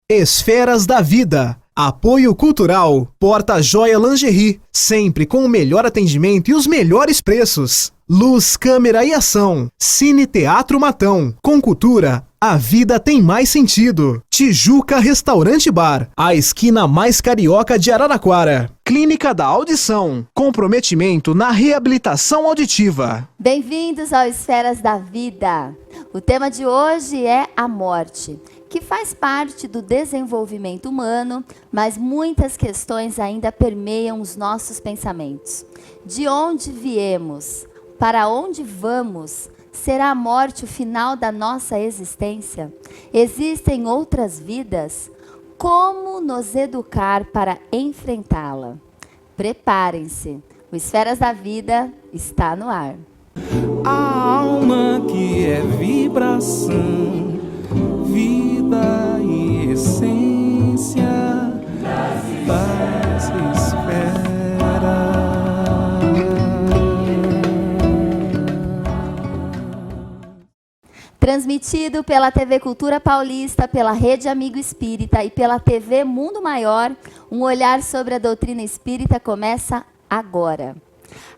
Esferas da Vida. Apoio Cultural. Porta-Joia Lingerie. Sempre com o melhor atendimento e os melhores preços. Luz, câmera e ação. Cine Teatro Matão. Com cultura, a vida tem mais sentido. Tijuca Restaurante Bar. A esquina mais carioca de Araraquara. Clínica da Audição. Comprometimento na reabilitação auditiva. Bem-vindos ao Esferas da Vida. O tema de hoje é a morte, que faz parte do desenvolvimento humano, mas muitas questões ainda permeiam os nossos pensamentos. De onde viemos? Para onde vamos? Será a morte o final da nossa existência? Existem outras vidas? Como nos educar para enfrentá-la? Preparem-se, o Esferas da Vida está no ar. A alma que é vibração, vida e essência das esferas. Transmitido pela TV Cultura Paulista, pela Rede Amigo Espírita e pela TV Mundo Maior, um olhar sobre a doutrina espírita começa agora.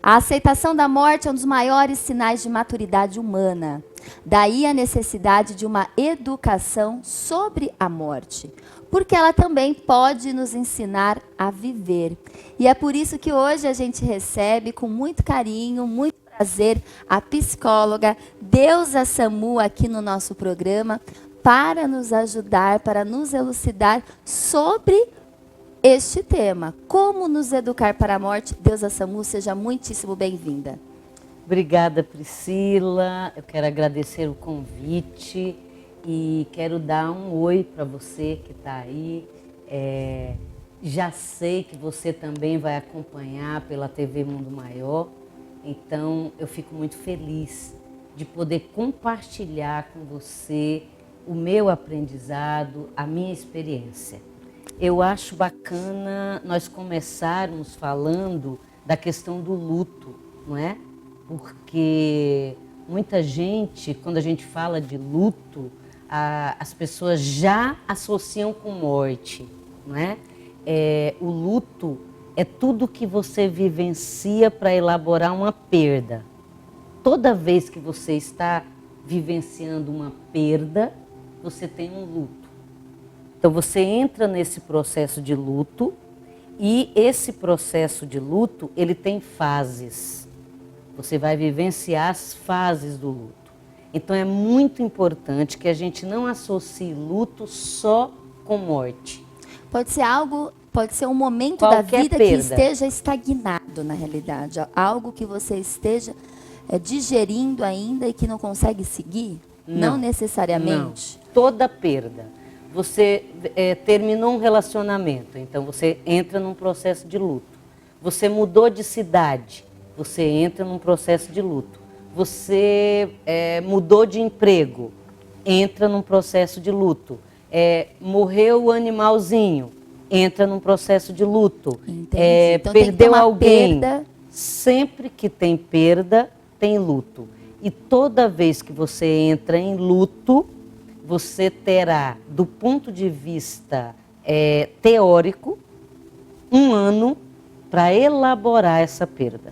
A aceitação da morte é um dos maiores sinais de maturidade humana. Daí a necessidade de uma educação sobre a morte, porque ela também pode nos ensinar a viver. E é por isso que hoje a gente recebe com muito carinho, muito prazer, a psicóloga Deusa Samu aqui no nosso programa para nos ajudar, para nos elucidar sobre este tema. Como nos educar para a morte? Deusa Samu, seja muitíssimo bem-vinda. Obrigada, Priscila. Eu quero agradecer o convite e quero dar um oi para você que está aí. Já sei que você também vai acompanhar pela TV Mundo Maior, então eu fico muito feliz de poder compartilhar com você o meu aprendizado, a minha experiência. Eu acho bacana nós começarmos falando da questão do luto, não é? Porque muita gente, quando a gente fala de luto, as pessoas já associam com morte, não é? O luto é tudo que você vivencia para elaborar uma perda. Toda vez que você está vivenciando uma perda, você tem um luto. Então você entra nesse processo de luto e esse processo de luto, ele tem fases. Você vai vivenciar as fases do luto. Então é muito importante que a gente não associe luto só com morte. Pode ser um momento Qualquer da vida perda que esteja estagnado na realidade, algo que você esteja digerindo ainda e que não consegue seguir? Não necessariamente. Não. Toda perda. Você terminou um relacionamento, então você entra num processo de luto. Você mudou de cidade, você entra num processo de luto. Você mudou de emprego, entra num processo de luto. Morreu o animalzinho, entra num processo de luto. Então, perdeu alguém. Perda. Sempre que tem perda, tem luto. E toda vez que você entra em luto, você terá, do ponto de vista teórico, 1 ano para elaborar essa perda.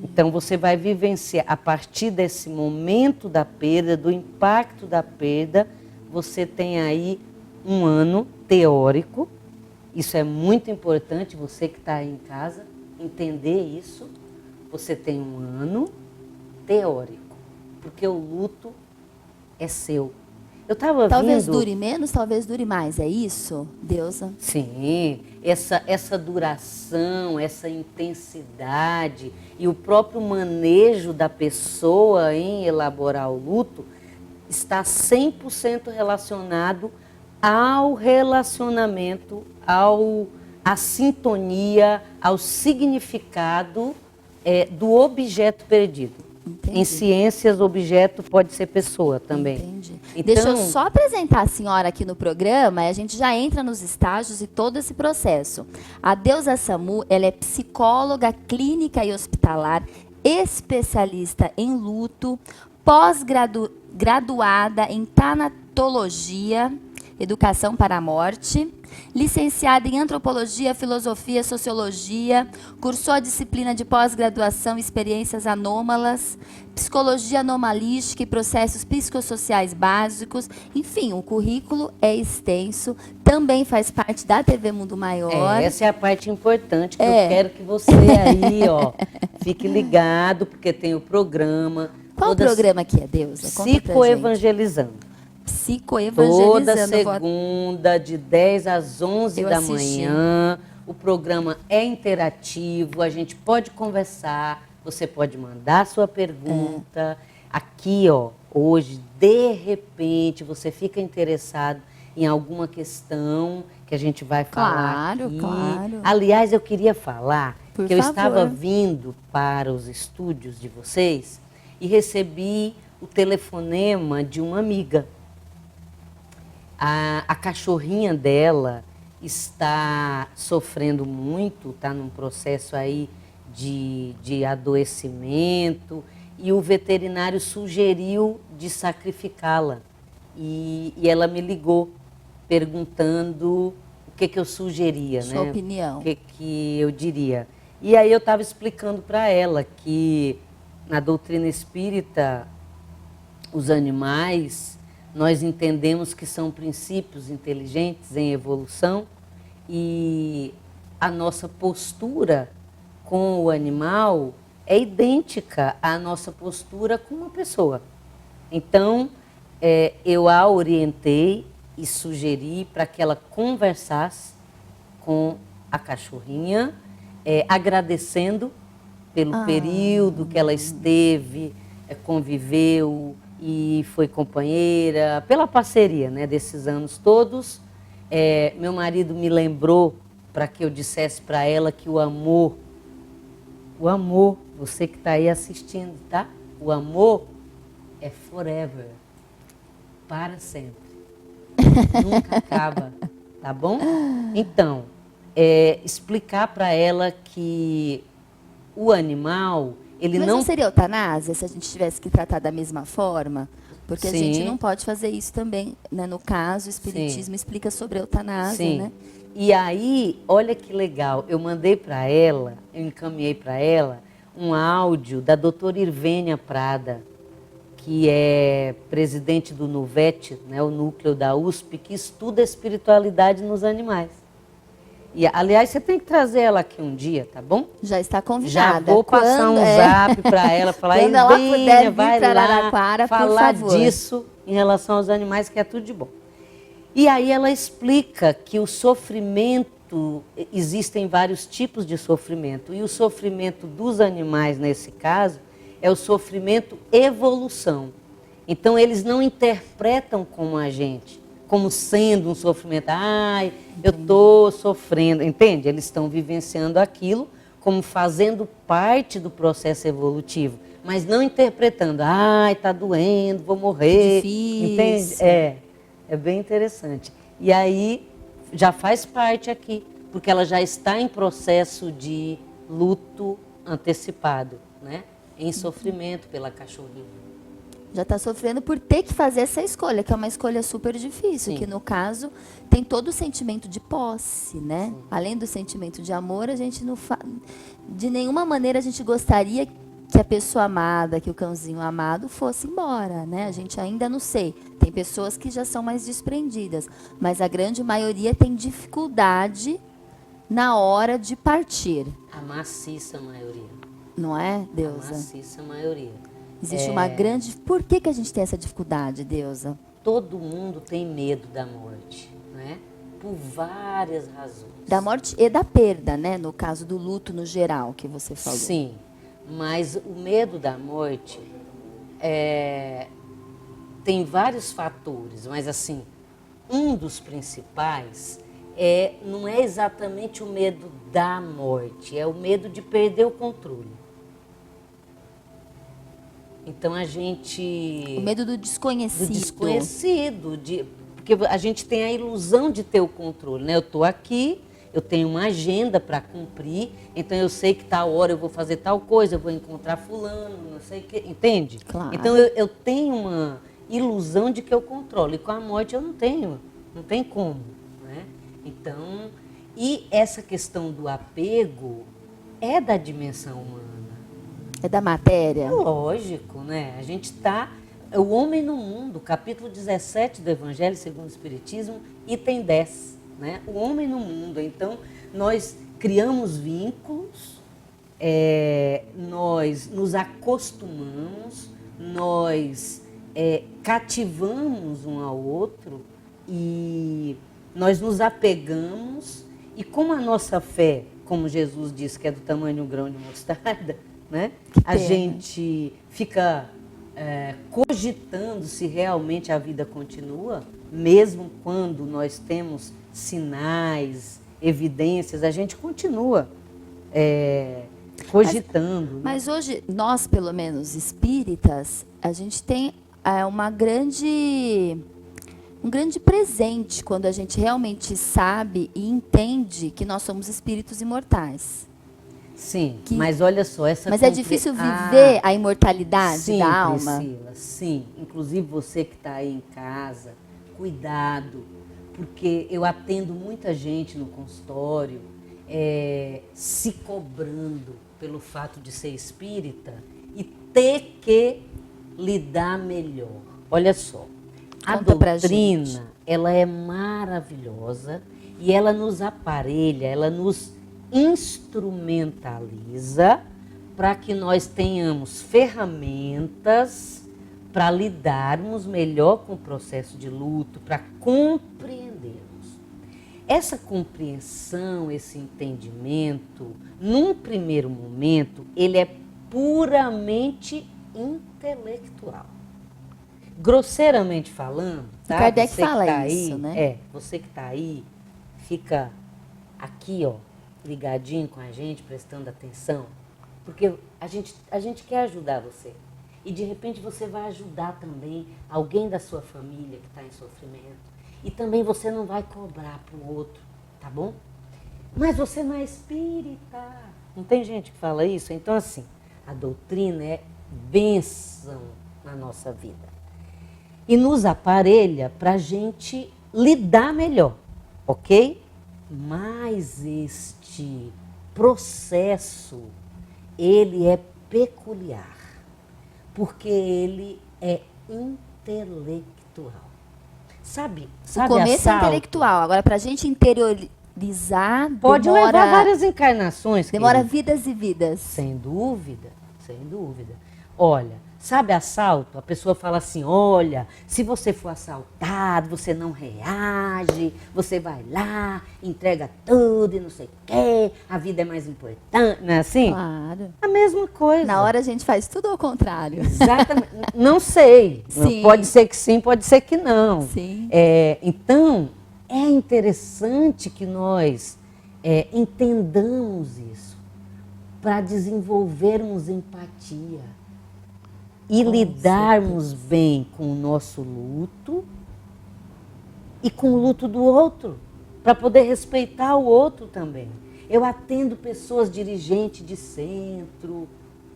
Então, você vai vivenciar, a partir desse momento da perda, do impacto da perda, você tem aí 1 ano teórico. Isso é muito importante, você que está aí em casa, entender isso. Você tem 1 ano teórico, porque o luto é seu. Talvez dure menos, talvez dure mais, é isso, Deusa? Sim, essa duração, essa intensidade e o próprio manejo da pessoa em elaborar o luto está 100% relacionado ao relacionamento, à sintonia, ao significado do objeto perdido. Entendi. Em ciências, objeto pode ser pessoa também. Entendi. Então, deixa eu só apresentar a senhora aqui no programa, e a gente já entra nos estágios e todo esse processo. A Deusa Samu, ela é psicóloga clínica e hospitalar, especialista em luto, pós-graduada em tanatologia, Educação para a Morte. Licenciada em Antropologia, Filosofia, Sociologia. Cursou a disciplina de pós-graduação Experiências Anômalas, Psicologia Anomalística e Processos Psicossociais Básicos. Enfim, o currículo é extenso. Também faz parte da TV Mundo Maior. Essa é a parte importante que eu quero que você aí, ó, fique ligado, porque tem o programa. Qual o programa que é, Deusa? Conta pra gente. Psicoevangelizando. Psicoevangelizando. Toda segunda, de 10 às 11 da manhã. O programa é interativo, a gente pode conversar, você pode mandar sua pergunta. Aqui, ó, hoje, de repente, você fica interessado em alguma questão que a gente vai falar aqui. Claro. Aliás, eu queria falar Por que eu favor. estava vindo para os estúdios de vocês e recebi o telefonema de uma amiga. A cachorrinha dela está sofrendo muito, está num processo aí de adoecimento, e o veterinário sugeriu de sacrificá-la. E ela me ligou perguntando o que eu sugeria, Sua opinião. O que eu diria. E aí eu estava explicando para ela que na doutrina espírita, os animais, nós entendemos que são princípios inteligentes em evolução, e a nossa postura com o animal é idêntica à nossa postura com uma pessoa. Então, eu a orientei e sugeri para que ela conversasse com a cachorrinha, agradecendo pelo período que ela esteve, conviveu e foi companheira, pela parceria, né, desses anos todos. Meu marido me lembrou para que eu dissesse para ela que o amor, você que está aí assistindo, tá? O amor é forever, para sempre, nunca acaba, tá bom? Então, explicar para ela que o animal, ele Mas não... não seria eutanásia se a gente tivesse que tratar da mesma forma? Porque a Sim. gente não pode fazer isso também, né? No caso, o Espiritismo explica sobre a eutanásia, Sim. né? E aí, olha que legal, eu mandei para ela, eu encaminhei para ela um áudio da doutora Irvênia Prada, que é presidente do NUVET, né, o núcleo da USP, que estuda a espiritualidade nos animais. E, aliás, você tem que trazer ela aqui um dia, tá bom? Já está Já convidada. vou passar um zap para ela, falar, Quando ela Irvênia, puder vir vai pra lá Araraquara, por falar favor. disso em relação aos animais, que é tudo de bom. E aí ela explica que o sofrimento, existem vários tipos de sofrimento, e o sofrimento dos animais, nesse caso, é o sofrimento evolução. Então, eles não interpretam como a gente, como sendo um sofrimento. Ai, eu estou sofrendo, entende? Eles estão vivenciando aquilo como fazendo parte do processo evolutivo, mas não interpretando, ai, está doendo, vou morrer. Difícil. Entende? É bem interessante. E aí, já faz parte aqui, porque ela já está em processo de luto antecipado, né? Em sofrimento pela cachorrinha. Já está sofrendo por ter que fazer essa escolha, que é uma escolha super difícil, Sim. que no caso tem todo o sentimento de posse, né? Sim. Além do sentimento de amor, a gente não de nenhuma maneira a gente gostaria que a pessoa amada, que o cãozinho amado fosse embora, né? A gente ainda não sei. Tem pessoas que já são mais desprendidas, mas a grande maioria tem dificuldade na hora de partir, A maciça maioria. não é, A Deusa? maciça maioria. Existe uma grande... Por que a gente tem essa dificuldade, Deusa? Todo mundo tem medo da morte, né? Por várias razões. Da morte e da perda, né? No caso do luto no geral, que você falou. Sim, mas o medo da morte tem vários fatores, mas assim, um dos principais não é exatamente o medo da morte, é o medo de perder o controle. Então a gente... O medo do desconhecido. Do desconhecido, porque a gente tem a ilusão de ter o controle, né? Eu estou aqui, eu tenho uma agenda para cumprir, então eu sei que tal hora eu vou fazer tal coisa, eu vou encontrar fulano, não sei o quê, entende? Claro. Então eu tenho uma ilusão de que eu controlo, e com a morte eu não tenho Não tem como, né? Então, e essa questão do apego é da dimensão humana. É da matéria? É lógico, né? A gente está... O Homem no Mundo, capítulo 17 do Evangelho segundo o Espiritismo, item 10. Né? O Homem no Mundo. Então, nós criamos vínculos, nós nos acostumamos, nós cativamos um ao outro e nós nos apegamos. E como a nossa fé, como Jesus disse, que é do tamanho de um grão de mostarda, né? A gente fica cogitando se realmente a vida continua, mesmo quando nós temos sinais, evidências, a gente continua cogitando. Mas hoje, nós, pelo menos espíritas, a gente tem um grande presente quando a gente realmente sabe e entende que nós somos espíritos imortais. Sim, mas olha só, Mas é difícil viver a imortalidade da alma? Priscila, sim. Inclusive você que está aí em casa, cuidado, porque eu atendo muita gente no consultório se cobrando pelo fato de ser espírita e ter que lidar melhor. Olha só, a doutrina, ela é maravilhosa e ela nos aparelha, ela nos instrumentaliza para que nós tenhamos ferramentas para lidarmos melhor com o processo de luto, para compreendermos. Essa compreensão, esse entendimento, num primeiro momento, ele é puramente intelectual. Grosseiramente falando, tá? Kardec você fala que tá isso, aí, né? Você que está aí, fica aqui, ó, ligadinho com a gente, prestando atenção, porque a gente quer ajudar você. E de repente você vai ajudar também alguém da sua família que está em sofrimento. E também você não vai cobrar para o outro, tá bom? Mas você não é espírita. Não tem gente que fala isso? Então, assim, a doutrina é bênção na nossa vida. E nos aparelha para a gente lidar melhor, ok? Mas este processo, ele é peculiar, porque ele é intelectual. Sabe o começo é intelectual, agora para a gente interiorizar pode levar várias encarnações. Demora vidas e vidas. Sem dúvida, sem dúvida. Olha, sabe assalto? A pessoa fala assim, olha, se você for assaltado, você não reage, você vai lá, entrega tudo e não sei o quê, a vida é mais importante, não é assim? Claro. A mesma coisa. Na hora a gente faz tudo ao contrário. Exatamente. Não sei. Sim. Pode ser que sim, pode ser que não. Sim. Então, é interessante que nós entendamos isso para desenvolvermos empatia e lidarmos bem com o nosso luto e com o luto do outro, para poder respeitar o outro também. Eu atendo pessoas dirigentes de centro,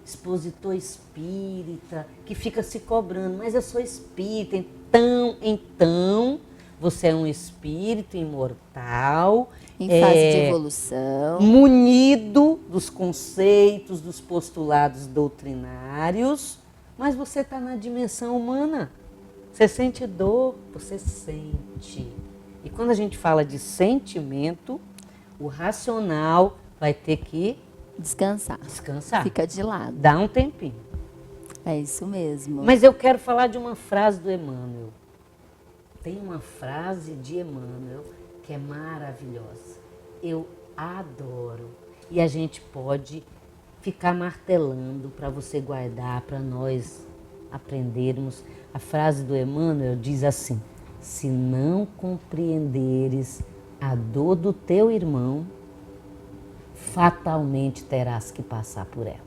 expositor espírita, que fica se cobrando, mas eu sou espírita, então você é um espírito imortal, em fase de evolução, munido dos conceitos, dos postulados doutrinários, mas você está na dimensão humana. Você sente dor, você sente. E quando a gente fala de sentimento, o racional vai ter que descansar. Fica de lado. Dá um tempinho. É isso mesmo. Mas eu quero falar de uma frase do Emmanuel. Tem uma frase de Emmanuel que é maravilhosa. Eu adoro. E a gente pode ficar martelando para você guardar, para nós aprendermos. A frase do Emmanuel diz assim: se não compreenderes a dor do teu irmão, fatalmente terás que passar por ela.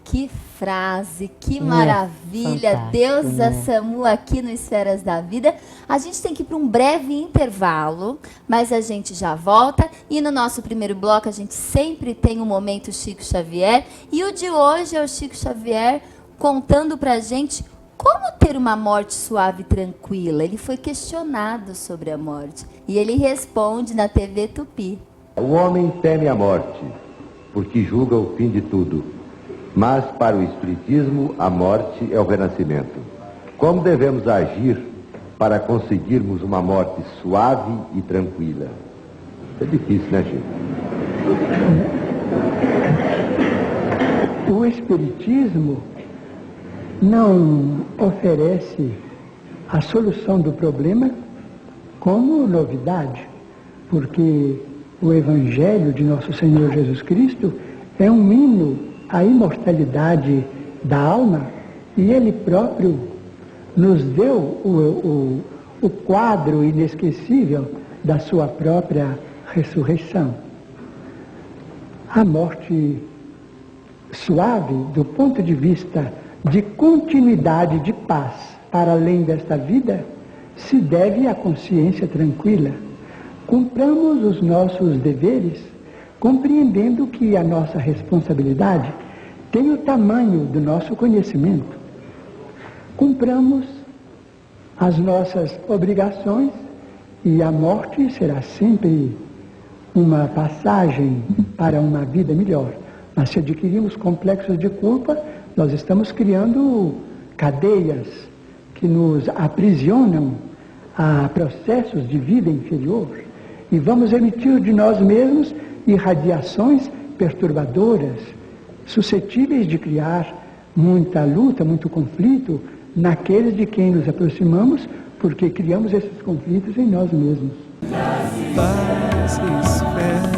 Que frase, que maravilha. Deusa Samu aqui no Esferas da Vida. A gente tem que ir para um breve intervalo, mas a gente já volta. E no nosso primeiro bloco a gente sempre tem um momento Chico Xavier. E o de hoje é o Chico Xavier contando para a gente Como ter uma morte suave e tranquila? Ele foi questionado sobre a morte. E ele responde na TV Tupi. O homem teme a morte, porque julga o fim de tudo. Mas para o Espiritismo, a morte é o renascimento. Como devemos agir para conseguirmos uma morte suave e tranquila? É difícil, né, Chico? O Espiritismo não oferece a solução do problema como novidade, porque o Evangelho de Nosso Senhor Jesus Cristo é um hino à imortalidade da alma, e Ele próprio nos deu o quadro inesquecível da sua própria ressurreição. A morte suave, do ponto de vista de continuidade de paz para além desta vida, se deve à consciência tranquila. Cumpramos os nossos deveres, compreendendo que a nossa responsabilidade tem o tamanho do nosso conhecimento. Cumpramos as nossas obrigações e a morte será sempre uma passagem para uma vida melhor. Mas se adquirimos complexos de culpa, nós estamos criando cadeias que nos aprisionam a processos de vida inferior, e vamos emitir de nós mesmos irradiações perturbadoras, suscetíveis de criar muita luta, muito conflito naqueles de quem nos aproximamos, porque criamos esses conflitos em nós mesmos. Paz espera.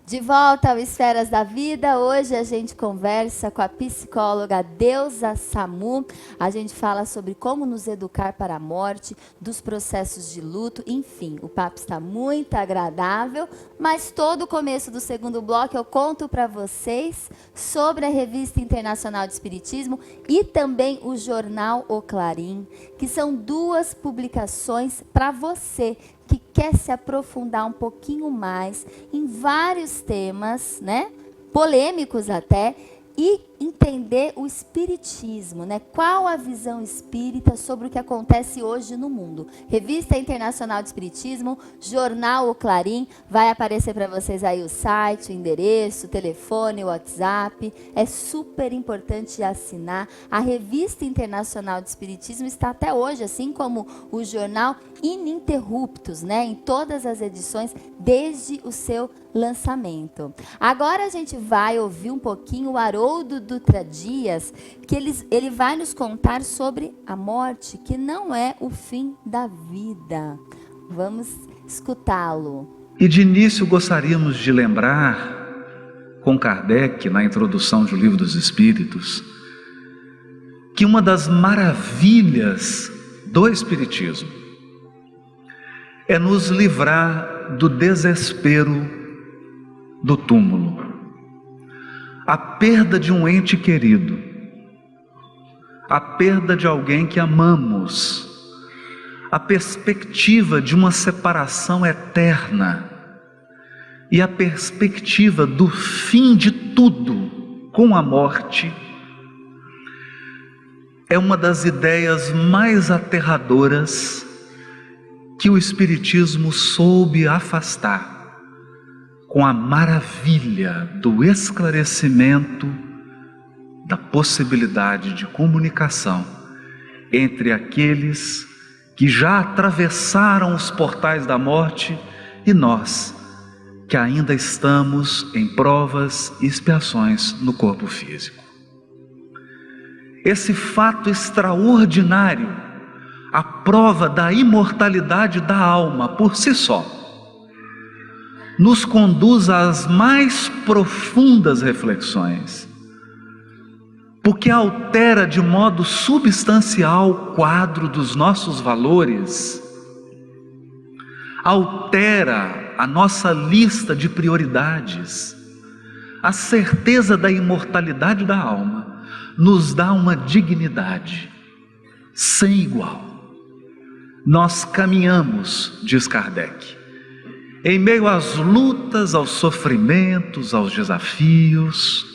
De volta ao Esferas da Vida, hoje a gente conversa com a psicóloga Deusa Samu. A gente fala sobre como nos educar para a morte, dos processos de luto, enfim, o papo está muito agradável, mas todo o começo do segundo bloco eu conto para vocês sobre a Revista Internacional de Espiritismo e também o jornal O Clarim, que são duas publicações para você que quer se aprofundar um pouquinho mais em vários temas, né, polêmicos até, e entender o espiritismo, né? Qual a visão espírita sobre o que acontece hoje no mundo. Revista Internacional de Espiritismo, jornal O Clarim, vai aparecer para vocês aí o site, o endereço, o telefone, o WhatsApp. É super importante assinar. A Revista Internacional de Espiritismo está até hoje, assim como o jornal, ininterruptos, né? Em todas as edições, desde o seu lançamento. Agora a gente vai ouvir um pouquinho o Haroldo Dutra Dias, que ele vai nos contar sobre a morte, que não é o fim da vida. Vamos escutá-lo. E de início gostaríamos de lembrar, com Kardec, na introdução de O Livro dos Espíritos, que uma das maravilhas do Espiritismo é nos livrar do desespero do túmulo. A perda de um ente querido, a perda de alguém que amamos, a perspectiva de uma separação eterna e a perspectiva do fim de tudo com a morte é uma das ideias mais aterradoras que o Espiritismo soube afastar, com a maravilha do esclarecimento da possibilidade de comunicação entre aqueles que já atravessaram os portais da morte e nós, que ainda estamos em provas e expiações no corpo físico. Esse fato extraordinário, a prova da imortalidade da alma por si só, nos conduz às mais profundas reflexões, porque altera de modo substancial o quadro dos nossos valores, altera a nossa lista de prioridades. A certeza da imortalidade da alma nos dá uma dignidade, sem igual. Nós caminhamos, diz Kardec, em meio às lutas, aos sofrimentos, aos desafios,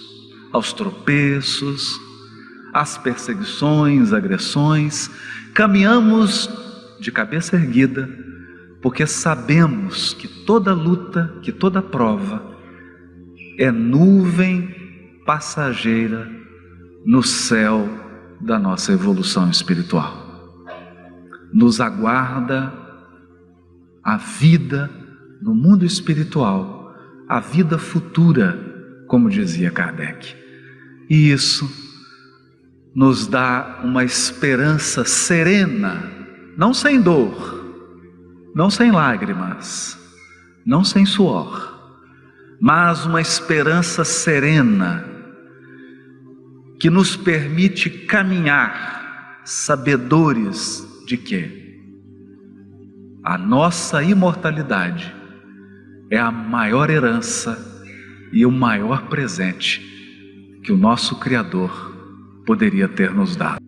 aos tropeços, às perseguições, agressões, caminhamos de cabeça erguida, porque sabemos que toda luta, que toda prova é nuvem passageira no céu da nossa evolução espiritual. Nos aguarda a vida no mundo espiritual, a vida futura, como dizia Kardec. E isso nos dá uma esperança serena, não sem dor, não sem lágrimas, não sem suor, mas uma esperança serena que nos permite caminhar sabedores de que a nossa imortalidade é a maior herança e o maior presente que o nosso Criador poderia ter nos dado.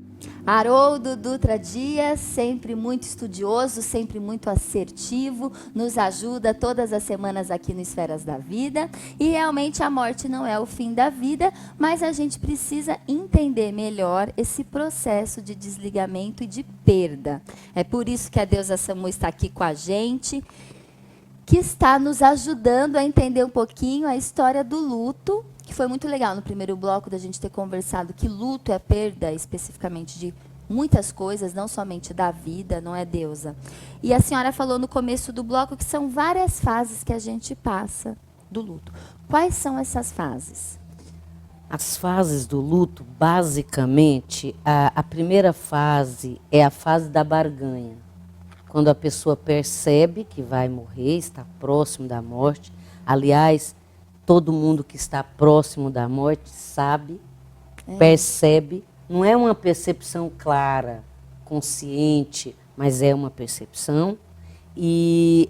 Haroldo Dutra Dias, sempre muito estudioso, sempre muito assertivo, nos ajuda todas as semanas aqui no Esferas da Vida. E realmente a morte não é o fim da vida, mas a gente precisa entender melhor esse processo de desligamento e de perda. É por isso que a Deusa Samu está aqui com a gente, que está nos ajudando a entender um pouquinho a história do luto, que foi muito legal no primeiro bloco da gente ter conversado que luto é a perda especificamente de muitas coisas, não somente da vida, não é, Deusa? E a senhora falou no começo do bloco que são várias fases que a gente passa do luto. Quais são essas fases? As fases do luto, basicamente, a primeira fase é a fase da barganha. Quando a pessoa percebe que vai morrer, está próximo da morte. Aliás, todo mundo que está próximo da morte sabe, percebe. Não é uma percepção clara, consciente, mas é uma percepção. E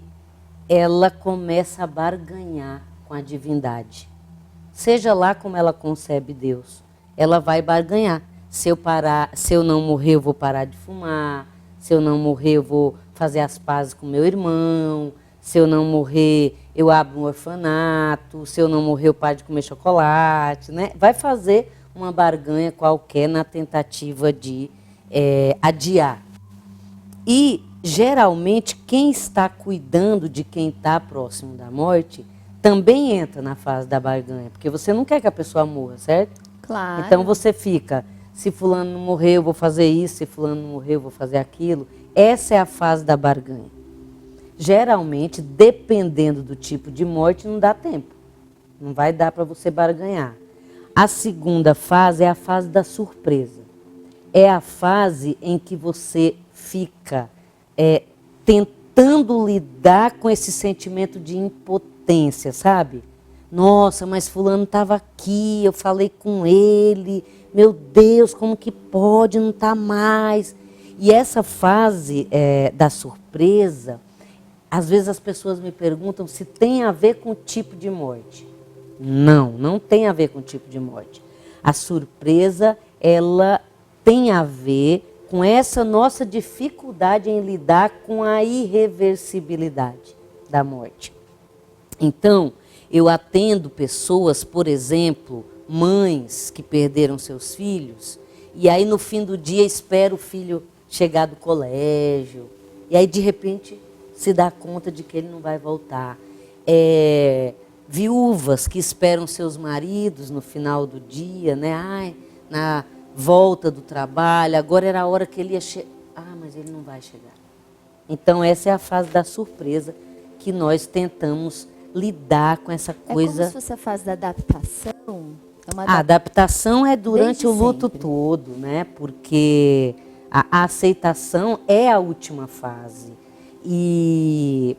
ela começa a barganhar com a divindade. Seja lá como ela concebe Deus, ela vai barganhar. Se eu não morrer, eu vou parar de fumar. Se eu não morrer, eu vou fazer as pazes com meu irmão. Se eu não morrer, eu abro um orfanato. Se eu não morrer, eu paro de comer chocolate, né? Vai fazer uma barganha qualquer na tentativa de adiar. E, geralmente, quem está cuidando de quem está próximo da morte também entra na fase da barganha, porque você não quer que a pessoa morra, certo? Claro. Então você fica, se fulano não morrer, eu vou fazer isso, se fulano não morrer, eu vou fazer aquilo. Essa é a fase da barganha. Geralmente, dependendo do tipo de morte, não dá tempo. Não vai dar para você barganhar. A segunda fase é a fase da surpresa. É a fase em que você fica tentando lidar com esse sentimento de impotência, sabe? Nossa, mas fulano estava aqui, eu falei com ele, meu Deus, como que pode, não está mais. E essa fase da surpresa, às vezes as pessoas me perguntam se tem a ver com o tipo de morte. Não, não tem a ver com o tipo de morte. A surpresa, ela tem a ver com essa nossa dificuldade em lidar com a irreversibilidade da morte. Então, eu atendo pessoas, por exemplo, mães que perderam seus filhos, e aí no fim do dia espera o filho chegar do colégio, e aí de repente se dá conta de que ele não vai voltar. Viúvas que esperam seus maridos no final do dia, né? Ai, na volta do trabalho, agora era a hora que ele ia chegar. Ah, mas ele não vai chegar. Então essa é a fase da surpresa que nós tentamos lidar com essa coisa. É como se fosse a fase da adaptação. A adaptação é durante Desde o luto sempre. todo, né? Porque a aceitação é a última fase. E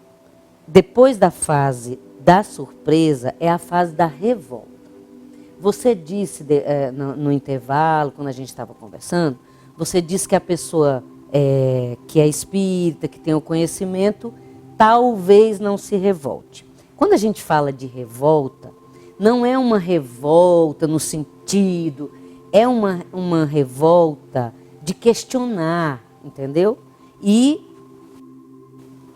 depois da fase da surpresa é a fase da revolta. Você disse no intervalo, quando a gente estava conversando, você disse que a pessoa que é espírita, que tem o conhecimento, talvez não se revolte. Quando a gente fala de revolta, não é uma revolta no sentido, é uma revolta de questionar, entendeu? E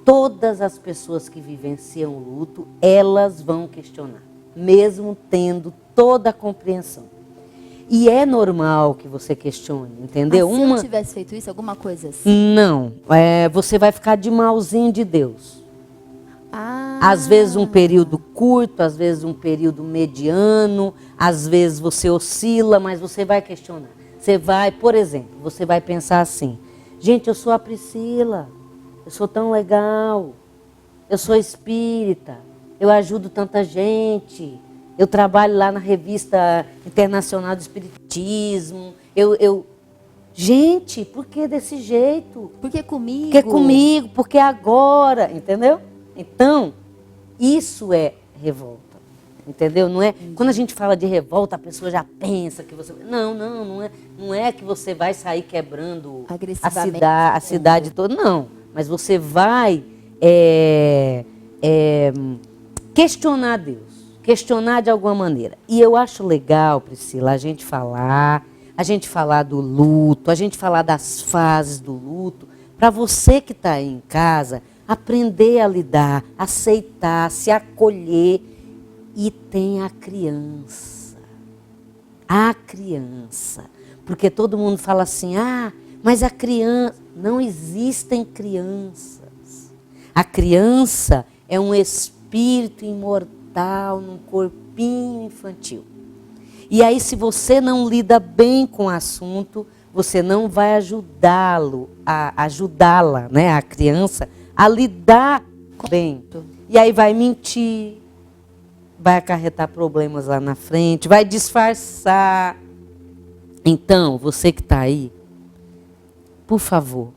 todas as pessoas que vivenciam o luto, elas vão questionar, mesmo tendo toda a compreensão. E é normal que você questione, entendeu? Mas se eu tivesse feito isso, alguma coisa assim? Não, você vai ficar de malzinho de Deus. Ah. Às vezes um período curto, às vezes um período mediano, às vezes você oscila, mas você vai questionar. Você vai, por exemplo, você vai pensar assim: gente, eu sou a Priscila, eu sou tão legal, eu sou espírita, eu ajudo tanta gente, eu trabalho lá na Revista Internacional do Espiritismo, Gente, por que desse jeito? Por que comigo? Por que comigo? Por que agora? Entendeu? Então, isso é revolta. Entendeu? Não é, quando a gente fala de revolta, a pessoa já pensa que você... Não é que você vai sair quebrando a cidade toda, não. Mas você vai questionar Deus, questionar de alguma maneira. E eu acho legal, Priscila, a gente falar do luto, a gente falar das fases do luto, para você que está aí em casa, aprender a lidar, aceitar, se acolher. E tem a criança. Porque todo mundo fala assim: mas a criança... Não existem crianças. A criança é um espírito imortal num corpinho infantil. E aí, se você não lida bem com o assunto, você não vai ajudá-la, né, a criança, a lidar bem. E aí vai mentir, vai acarretar problemas lá na frente, vai disfarçar. Então, você que está aí, por favor,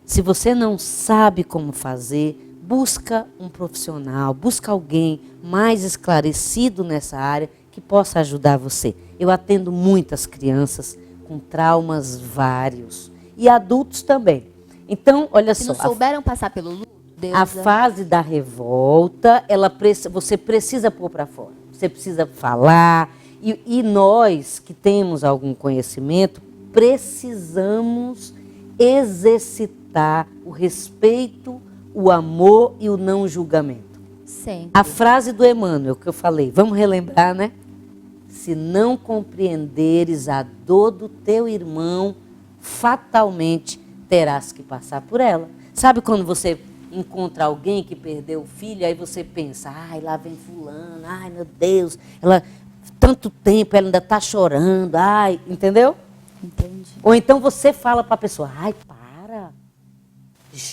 se você não sabe como fazer, busca um profissional, busca alguém mais esclarecido nessa área que possa ajudar você. Eu atendo muitas crianças com traumas vários e adultos também. Então, olha só. Se não souberam passar pelo luto, a fase da revolta, você precisa pôr para fora. Você precisa falar. E nós que temos algum conhecimento, precisamos exercitar o respeito, o amor e o não julgamento. Sempre. A frase do Emmanuel que eu falei, vamos relembrar, né? Se não compreenderes a dor do teu irmão, fatalmente terás que passar por ela. Sabe quando você encontra alguém que perdeu o filho, aí você pensa: ai, lá vem fulano, ai, meu Deus, ela tanto tempo, ela ainda está chorando, ai, entendeu? Entendi. Ou então você fala para a pessoa: ai, para,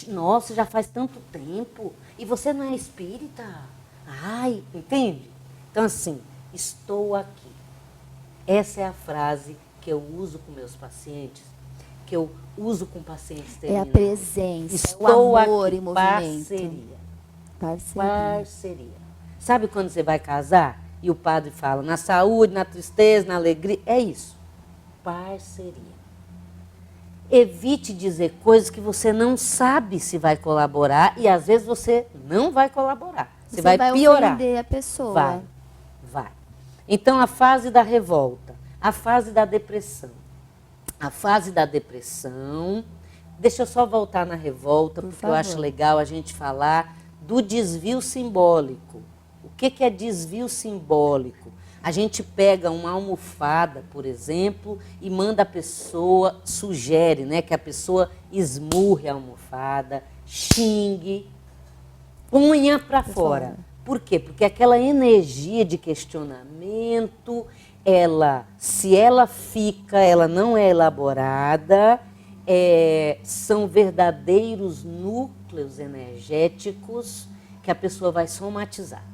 nossa, já faz tanto tempo, e você não é espírita? Ai, entende? Então assim, estou aqui. Essa é a frase que eu uso com meus pacientes, que eu uso com pacientes terminais. É a presença, estou o amor aqui, em movimento. Parceria. Sabe quando você vai casar e o padre fala na saúde, na tristeza, na alegria? É isso. Parceria. Evite dizer coisas que você não sabe se vai colaborar e às vezes você não vai colaborar. Você vai piorar. Ofender a pessoa. Vai. Então, a fase da revolta, a fase da depressão. A fase da depressão, deixa eu só voltar na revolta, porque eu acho legal a gente falar do desvio simbólico. O que é desvio simbólico? A gente pega uma almofada, por exemplo, e manda a pessoa, sugere, né, que a pessoa esmurre a almofada, xingue, punha para fora. Por quê? Porque aquela energia de questionamento, se ela fica, ela não é elaborada, são verdadeiros núcleos energéticos que a pessoa vai somatizar.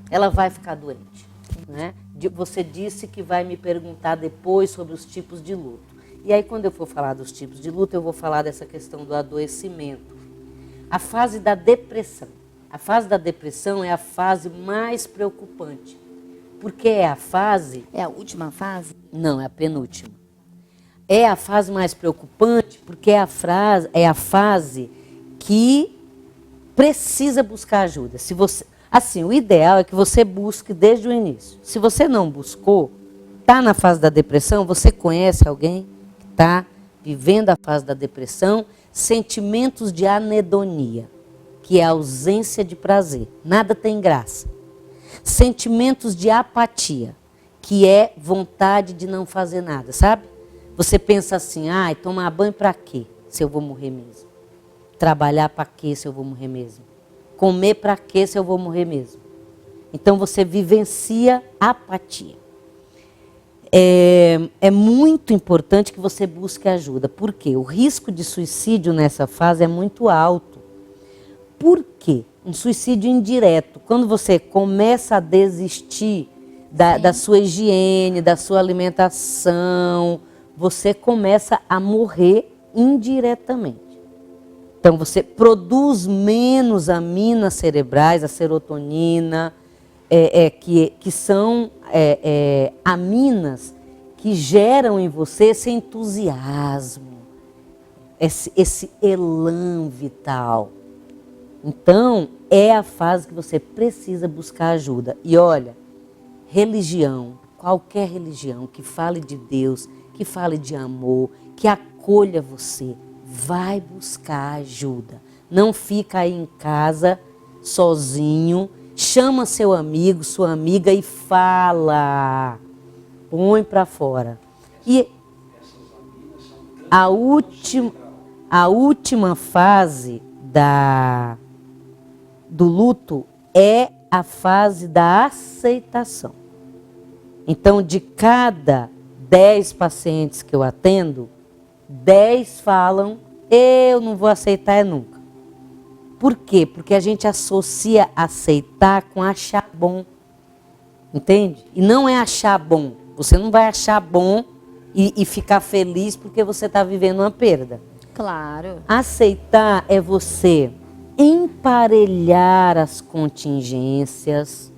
Ela vai ficar doente. Né? Você disse que vai me perguntar depois sobre os tipos de luto. E aí, quando eu for falar dos tipos de luto, eu vou falar dessa questão do adoecimento. A fase da depressão. A fase da depressão é a fase mais preocupante. Porque é a fase... É a última fase? Não, é a penúltima. É a fase mais preocupante porque é a fase que precisa buscar ajuda. Assim, o ideal é que você busque desde o início. Se você não buscou, está na fase da depressão, você conhece alguém que está vivendo a fase da depressão, sentimentos de anedonia, que é a ausência de prazer, nada tem graça. Sentimentos de apatia, que é vontade de não fazer nada, sabe? Você pensa assim, tomar banho para quê, se eu vou morrer mesmo? Trabalhar para quê, se eu vou morrer mesmo? Comer para quê, se eu vou morrer mesmo? Então você vivencia apatia. É muito importante que você busque ajuda. Por quê? O risco de suicídio nessa fase é muito alto. Por quê? Um suicídio indireto. Quando você começa a desistir da sua higiene, da sua alimentação, você começa a morrer indiretamente. Então você produz menos aminas cerebrais, a serotonina, que são aminas que geram em você esse entusiasmo, esse elan vital. Então, é a fase que você precisa buscar ajuda. E olha, religião, qualquer religião que fale de Deus, que fale de amor, que acolha você, vai buscar ajuda. Não fica aí em casa sozinho. Chama seu amigo, sua amiga e fala. Põe para fora. E a última fase do luto é a fase da aceitação. Então, de cada 10 pacientes que eu atendo, 10 falam, eu não vou aceitar nunca. Por quê? Porque a gente associa aceitar com achar bom. Entende? E não é achar bom. Você não vai achar bom e ficar feliz porque você está vivendo uma perda. Claro. Aceitar é você emparelhar as contingências,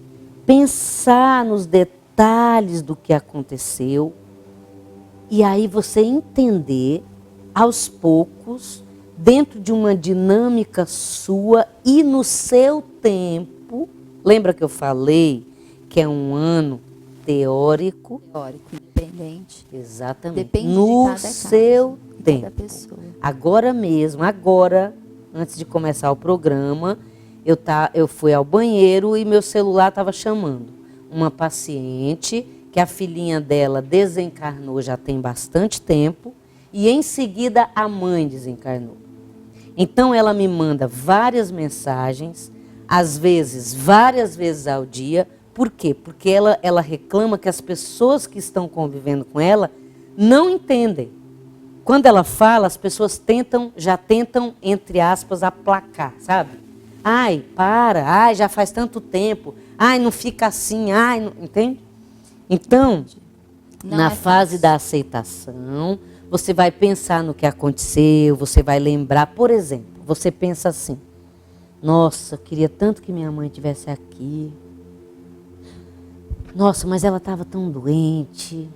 pensar nos detalhes do que aconteceu e aí você entender aos poucos, dentro de uma dinâmica sua e no seu tempo. Lembra que eu falei que é um ano teórico? Teórico, independente. Exatamente. Depende no de cada seu caso, tempo. cada pessoa. Agora mesmo, antes de começar o programa, eu fui ao banheiro e meu celular estava chamando uma paciente que a filhinha dela desencarnou já tem bastante tempo e em seguida a mãe desencarnou. Então ela me manda várias mensagens, às vezes, várias vezes ao dia. Por quê? Porque ela reclama que as pessoas que estão convivendo com ela não entendem. Quando ela fala, as pessoas já tentam, entre aspas, aplacar, sabe? Ai, para, já faz tanto tempo, não fica assim, não, entende? Então, na fase da aceitação, você vai pensar no que aconteceu, você vai lembrar, por exemplo, você pensa assim, nossa, eu queria tanto que minha mãe estivesse aqui. Nossa, mas ela estava tão doente,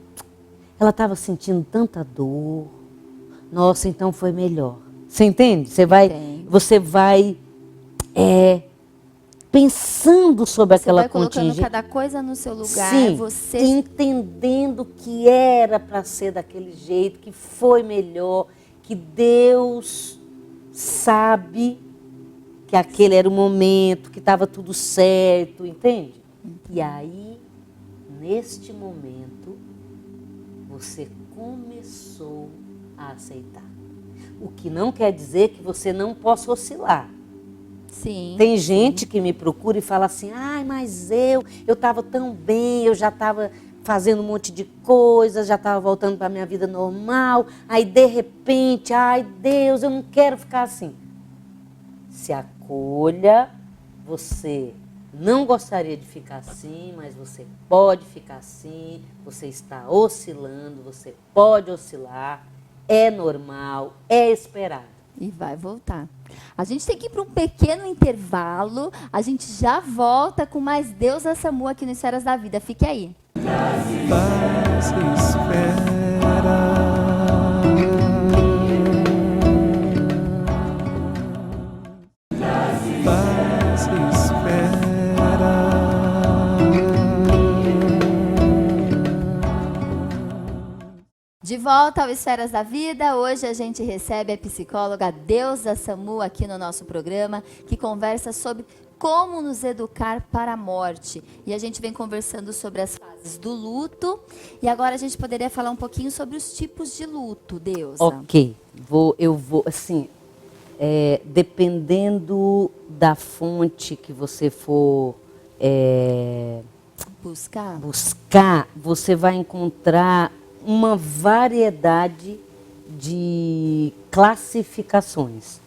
ela estava sentindo tanta dor. Nossa, então foi melhor. Você entende? Você vai pensando sobre aquela contingência. Você vai colocando cada coisa no seu lugar. Sim, você entendendo que era para ser daquele jeito, que foi melhor, que Deus sabe que aquele era o momento, que estava tudo certo, entende? E aí, neste momento, você começou a aceitar. O que não quer dizer que você não possa oscilar. Sim. Tem gente que me procura e fala assim, mas eu estava tão bem, eu já estava fazendo um monte de coisas, já estava voltando para a minha vida normal, aí de repente, Deus, eu não quero ficar assim. Se acolha, você não gostaria de ficar assim, mas você pode ficar assim, você está oscilando, você pode oscilar, é normal, é esperado. E vai voltar. A gente tem que ir para um pequeno intervalo. A gente já volta com mais Deus da SAMU aqui no Esferas da Vida. Fique aí. Paz espera. Paz espera. De volta ao Esferas da Vida. Hoje a gente recebe a psicóloga Deusa Samu aqui no nosso programa, que conversa sobre como nos educar para a morte. E a gente vem conversando sobre as fases do luto. E agora a gente poderia falar um pouquinho sobre os tipos de luto, Deusa. Ok, eu vou, assim, dependendo da fonte que você for buscar, você vai encontrar uma variedade de classificações.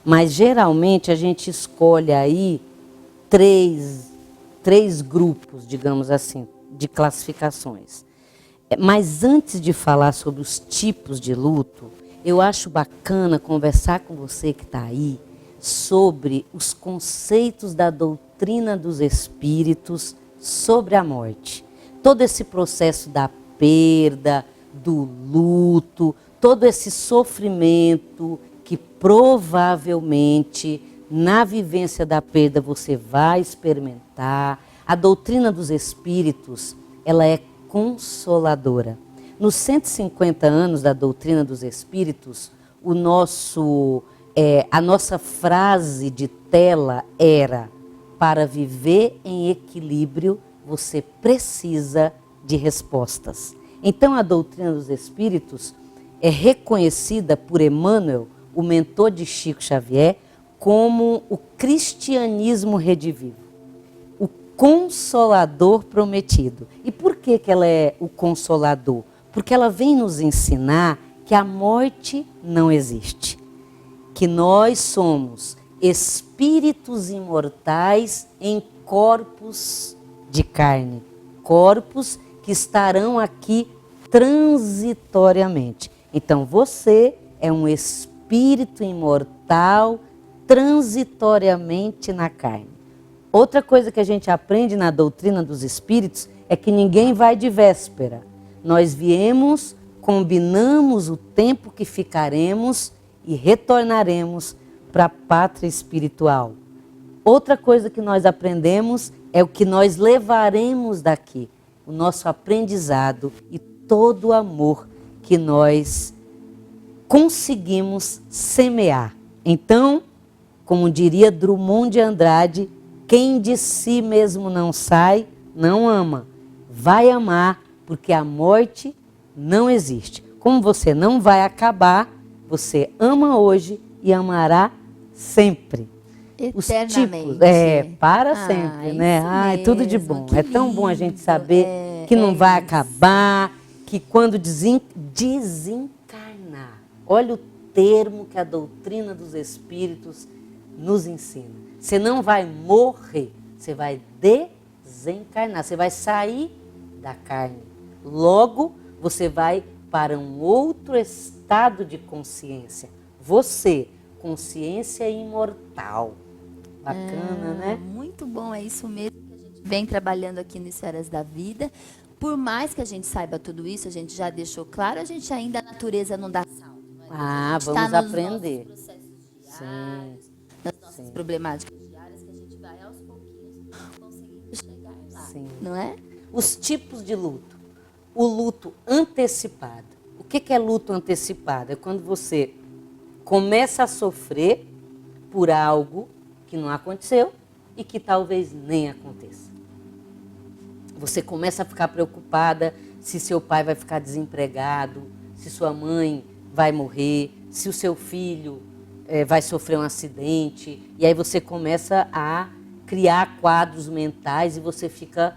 Mas, geralmente, a gente escolhe aí três grupos, digamos assim, de classificações. Mas, antes de falar sobre os tipos de luto, eu acho bacana conversar com você que está aí sobre os conceitos da doutrina dos espíritos sobre a morte. Todo esse processo da perda, do luto, todo esse sofrimento que provavelmente na vivência da perda você vai experimentar. A doutrina dos espíritos, ela é consoladora. Nos 150 anos da doutrina dos espíritos, a nossa frase de tela era: para viver em equilíbrio, você precisa de respostas. Então, a doutrina dos espíritos é reconhecida por Emmanuel, o mentor de Chico Xavier, como o cristianismo redivivo, o consolador prometido. E por que ela é o consolador? Porque ela vem nos ensinar que a morte não existe, que nós somos espíritos imortais em corpos de carne, corpos que estarão aqui transitoriamente. Então você é um espírito imortal transitoriamente na carne. Outra coisa que a gente aprende na doutrina dos espíritos é que ninguém vai de véspera. Nós viemos, combinamos o tempo que ficaremos e retornaremos para a pátria espiritual. Outra coisa que nós aprendemos é o que nós levaremos daqui, o nosso aprendizado e todo o amor que nós conseguimos semear. Então, como diria Drummond de Andrade, quem de si mesmo não sai, não ama. Vai amar, porque a morte não existe. Como você não vai acabar, você ama hoje e amará sempre. Eternamente. Os tipos, para sempre, né? Ai, tudo de bom. É tão bom a gente saber que não vai acabar, que quando desencarnar, olha o termo que a doutrina dos espíritos nos ensina. Você não vai morrer, você vai desencarnar, você vai sair da carne. Logo, você vai para um outro estado de consciência. Você, consciência imortal. Bacana, né? Muito bom, é isso mesmo que a gente vem trabalhando aqui no Esferas da Vida. Por mais que a gente saiba tudo isso, a gente já deixou claro, a gente ainda, a natureza não dá salto. Não é? Vamos aprender. Nos processos diários, nas nossas problemáticas diárias, que a gente vai aos pouquinhos conseguindo chegar lá. Sim. Não é? Os tipos de luto. O luto antecipado. O que é luto antecipado? É quando você começa a sofrer por algo que não aconteceu e que talvez nem aconteça. Você começa a ficar preocupada se seu pai vai ficar desempregado, se sua mãe vai morrer, se o seu filho vai sofrer um acidente. E aí você começa a criar quadros mentais e você fica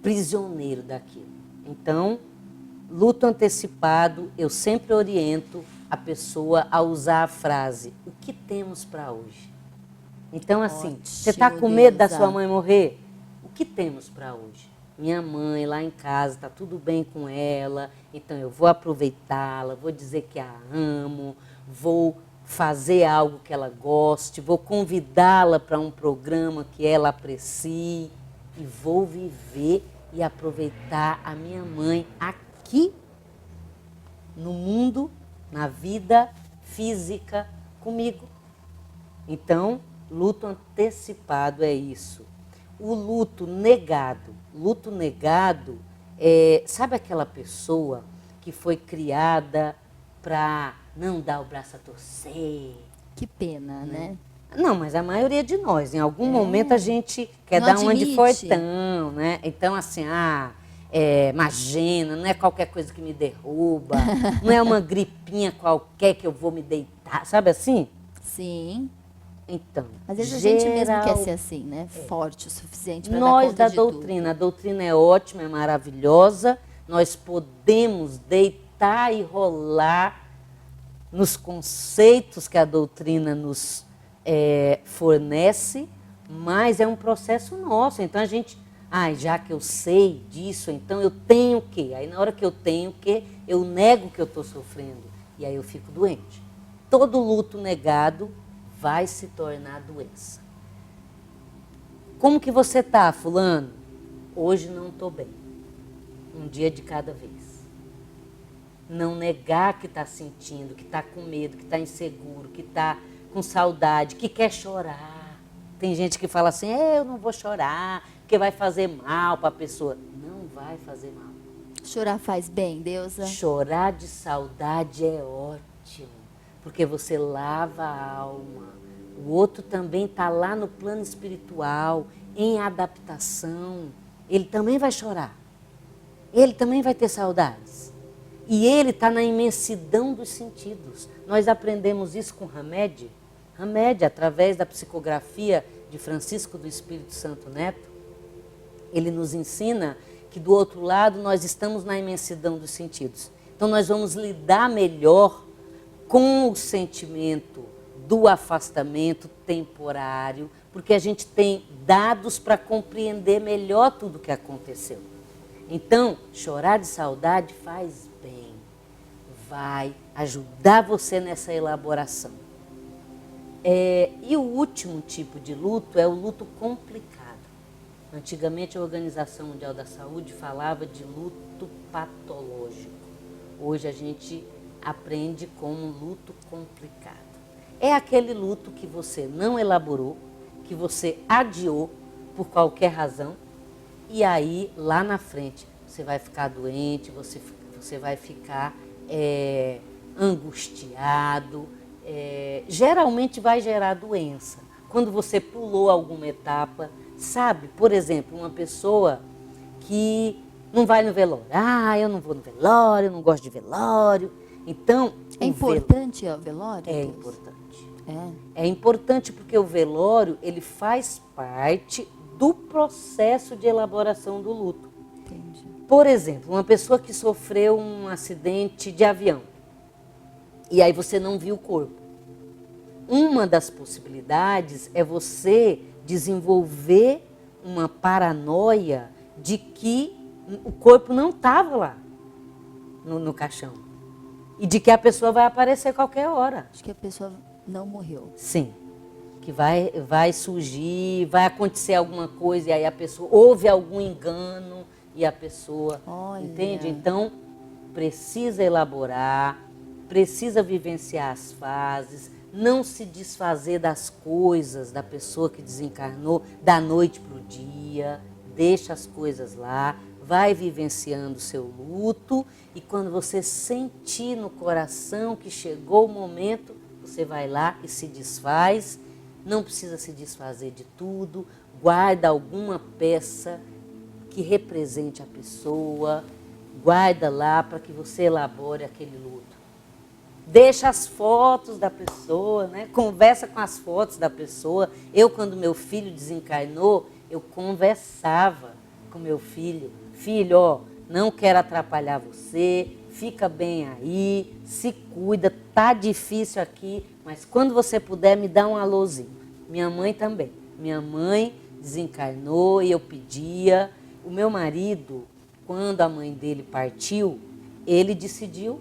prisioneiro daquilo. Então, luto antecipado, eu sempre oriento a pessoa a usar a frase: o que temos para hoje? Então, assim, Ótimo, você está com medo da Deusa. sua mãe morrer? O que temos para hoje? Minha mãe lá em casa, está tudo bem com ela, então eu vou aproveitá-la, vou dizer que a amo, vou fazer algo que ela goste, vou convidá-la para um programa que ela aprecie e vou viver e aproveitar a minha mãe aqui no mundo, na vida física comigo. Então, luto antecipado é isso. O luto negado. Luto negado é, sabe aquela pessoa que foi criada para não dar o braço a torcer. Que pena, né? Não, mas a maioria de nós, em algum momento a gente quer Não dar uma de admite. fortão, né? Então, assim, imagina, não é qualquer coisa que me derruba, não é uma gripinha qualquer que eu vou me deitar, sabe assim? Sim. Então, Às vezes a gente mesmo geral- quer ser assim, né? Forte o suficiente para dar Nós conta da de tudo. doutrina, a doutrina é ótima, é maravilhosa, nós podemos deitar e rolar nos conceitos que a doutrina nos fornece, mas é um processo nosso. Então a gente, já que eu sei disso, então eu tenho que. Aí na hora que eu tenho que, eu nego que eu estou sofrendo e aí eu fico doente. Todo luto negado vai se tornar doença. Como que você está, fulano? Hoje não estou bem. Um dia de cada vez. Não negar que está sentindo, que está com medo, que está inseguro, que está com saudade, que quer chorar. Tem gente que fala assim, eu não vou chorar, porque vai fazer mal para a pessoa. Não vai fazer mal. Chorar faz bem, Deusa? Chorar de saudade é ótimo, porque você lava a alma. O outro também está lá no plano espiritual, em adaptação. Ele também vai chorar. Ele também vai ter saudades. E ele está na imensidão dos sentidos. Nós aprendemos isso com Hamed. Hamed, através da psicografia de Francisco do Espírito Santo Neto, ele nos ensina que do outro lado nós estamos na imensidão dos sentidos. Então nós vamos lidar melhor com o sentimento do afastamento temporário, porque a gente tem dados para compreender melhor tudo o que aconteceu. Então, chorar de saudade faz bem, vai ajudar você nessa elaboração. E o último tipo de luto é o luto complicado. Antigamente a Organização Mundial da Saúde falava de luto patológico. Hoje a gente aprende como luto complicado. É aquele luto que você não elaborou, que você adiou por qualquer razão, e aí lá na frente você vai ficar doente, você vai ficar angustiado, geralmente vai gerar doença. Quando você pulou alguma etapa, sabe? Por exemplo, uma pessoa que não vai no velório. Eu não vou no velório, eu não gosto de velório. Então, É importante o velório? É Deus? importante. É. É importante porque o velório, ele faz parte do processo de elaboração do luto. Entendi. Por exemplo, uma pessoa que sofreu um acidente de avião e aí você não viu o corpo. Uma das possibilidades é você desenvolver uma paranoia de que o corpo não estava lá no caixão e de que a pessoa vai aparecer a qualquer hora. Acho que a pessoa não morreu. Sim, que vai surgir, vai acontecer alguma coisa e aí a pessoa houve algum engano e a pessoa, Olha. entende? Então, precisa elaborar, precisa vivenciar as fases, não se desfazer das coisas da pessoa que desencarnou da noite para o dia, deixa as coisas lá, vai vivenciando o seu luto e quando você sentir no coração que chegou o momento, você vai lá e se desfaz, não precisa se desfazer de tudo, guarda alguma peça que represente a pessoa, guarda lá para que você elabore aquele luto. Deixa as fotos da pessoa, né? Conversa com as fotos da pessoa. Eu, quando meu filho desencarnou, eu conversava com meu filho. Filho, não quero atrapalhar você, fica bem aí, se cuida, tá difícil aqui, mas quando você puder me dá um alôzinho. Minha mãe também. Minha mãe desencarnou e eu pedia. O meu marido, quando a mãe dele partiu, ele decidiu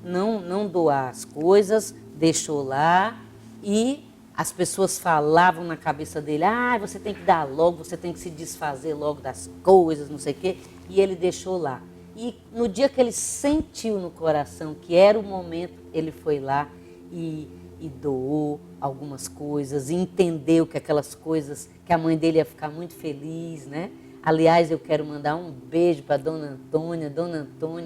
não doar as coisas, deixou lá e as pessoas falavam na cabeça dele, você tem que dar logo, você tem que se desfazer logo das coisas, não sei o quê, e ele deixou lá. E no dia que ele sentiu no coração que era o momento, ele foi lá e doou algumas coisas, e entendeu que aquelas coisas, que a mãe dele ia ficar muito feliz, né? Aliás, eu quero mandar um beijo para Dona Antônia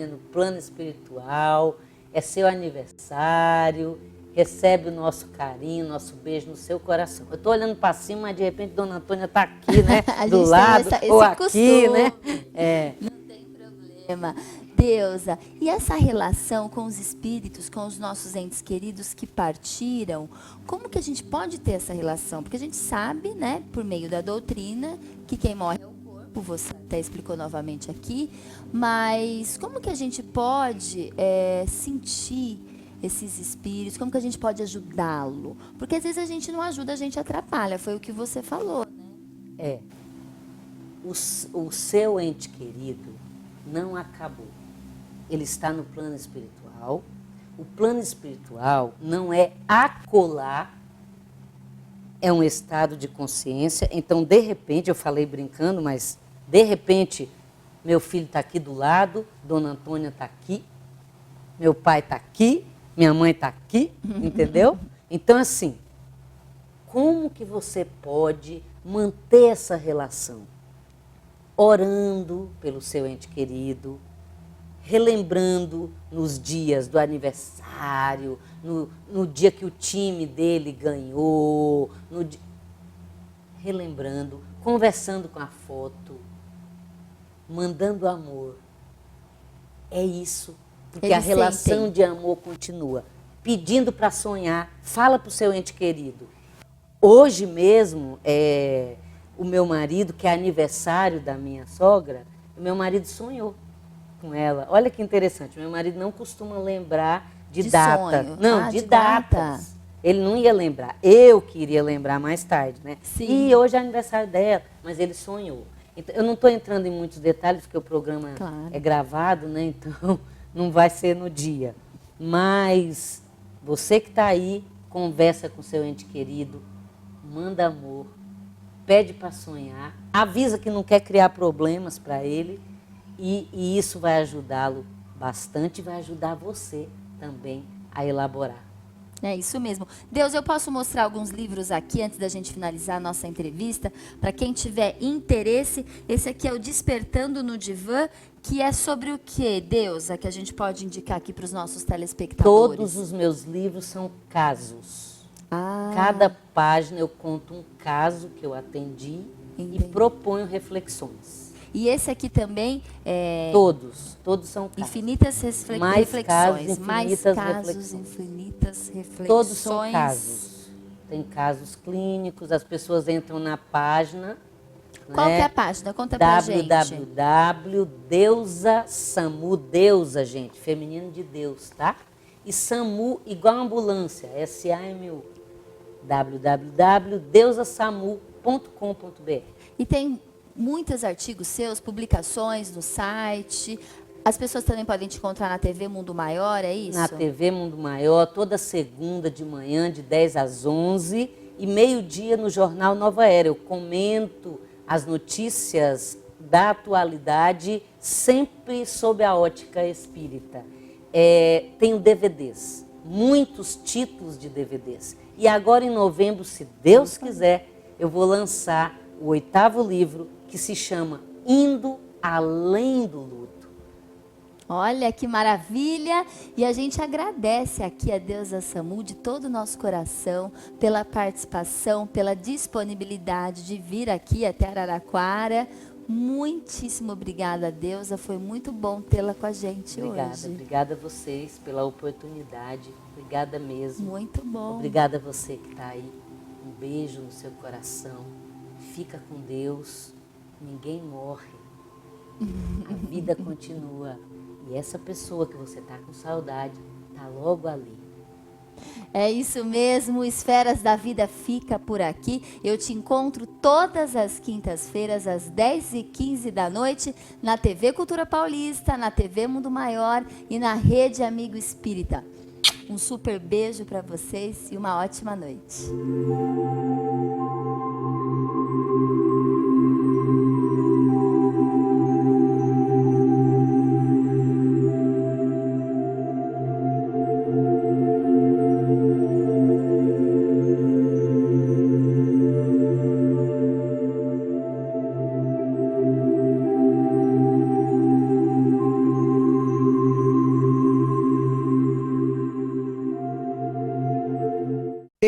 no plano espiritual. É seu aniversário, recebe o nosso carinho, nosso beijo no seu coração. Eu estou olhando para cima, mas de repente Dona Antônia está aqui, né? Do lado, ou aqui, costume, né? É. Não tem problema. Deusa, e essa relação com os espíritos, com os nossos entes queridos que partiram, como que a gente pode ter essa relação? Porque a gente sabe, né, por meio da doutrina, que quem morre é o corpo, você até explicou novamente aqui, mas como que a gente pode sentir esses espíritos, como que a gente pode ajudá-lo? Porque às vezes a gente não ajuda, a gente atrapalha, foi o que você falou, né? O seu ente querido não acabou. Ele está no plano espiritual. O plano espiritual não é acolá, é um estado de consciência. Então, de repente, eu falei brincando, mas de repente, meu filho está aqui do lado, Dona Antônia está aqui, meu pai está aqui, minha mãe está aqui, entendeu? Então, assim, como que você pode manter essa relação? Orando pelo seu ente querido, relembrando nos dias do aniversário, no dia que o time dele ganhou, relembrando, conversando com a foto, mandando amor. É isso, porque a relação de amor continua. Pedindo para sonhar, fala para o seu ente querido. Hoje mesmo, o meu marido, que é aniversário da minha sogra, o meu marido sonhou com ela. Olha que interessante, meu marido não costuma lembrar de data. Sonho. Não, de datas. Data. Ele não ia lembrar. Eu queria lembrar mais tarde, né? Sim. E hoje é aniversário dela, mas ele sonhou. Então, eu não estou entrando em muitos detalhes, porque o programa é gravado, né? Então, não vai ser no dia. Mas você que está aí, conversa com seu ente querido, manda amor, pede para sonhar, avisa que não quer criar problemas para ele, e isso vai ajudá-lo bastante e vai ajudar você também a elaborar. É isso mesmo. Deus, eu posso mostrar alguns livros aqui antes da gente finalizar a nossa entrevista, para quem tiver interesse. Esse aqui é o Despertando no Divã, que é sobre o quê, Deusa, que a gente pode indicar aqui para os nossos telespectadores? Todos os meus livros são casos. Cada página eu conto um caso que eu atendi e proponho reflexões. E esse aqui também é... Todos são casos. Infinitas reflexões. Mais casos, infinitas reflexões. Todos são casos. Tem casos clínicos, as pessoas entram na página. Qual que é a página? Conta pra gente. www.deusasamu, Deusa, gente, feminino de Deus, tá? E SAMU igual ambulância, SAMU. www.deusasamu.com.br. E tem muitos artigos seus, publicações no site. As pessoas também podem te encontrar na TV Mundo Maior, é isso? Na TV Mundo Maior, toda segunda de manhã, de 10 às 11, e meio-dia no Jornal Nova Era. Eu comento as notícias da atualidade, sempre sob a ótica espírita. Tenho DVDs, muitos títulos de DVDs. E agora, em novembro, se Deus quiser, eu vou lançar o 8º livro, que se chama Indo Além do Luto. Olha que maravilha! E a gente agradece aqui a Deusa Samu de todo o nosso coração pela participação, pela disponibilidade de vir aqui até Araraquara. Muitíssimo obrigada, Deusa. Foi muito bom tê-la com a gente hoje. Obrigada a vocês pela oportunidade. Obrigada mesmo. Muito bom. Obrigada a você que está aí. Um beijo no seu coração. Fica com Deus. Ninguém morre. A vida continua. E essa pessoa que você está com saudade está logo ali. É isso mesmo, Esferas da Vida fica por aqui. Eu te encontro todas as quintas-feiras, às 10h15 da noite, na TV Cultura Paulista, na TV Mundo Maior e na Rede Amigo Espírita. Um super beijo para vocês e uma ótima noite.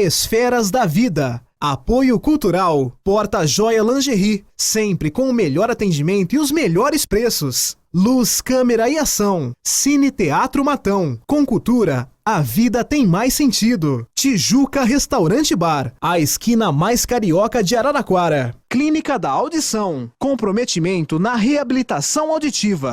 Esferas da Vida. Apoio Cultural. Porta Joia Lingerie. Sempre com o melhor atendimento e os melhores preços. Luz, câmera e ação. Cine Teatro Matão. Com cultura, a vida tem mais sentido. Tijuca Restaurante Bar. A esquina mais carioca de Araraquara. Clínica da Audição. Comprometimento na reabilitação auditiva.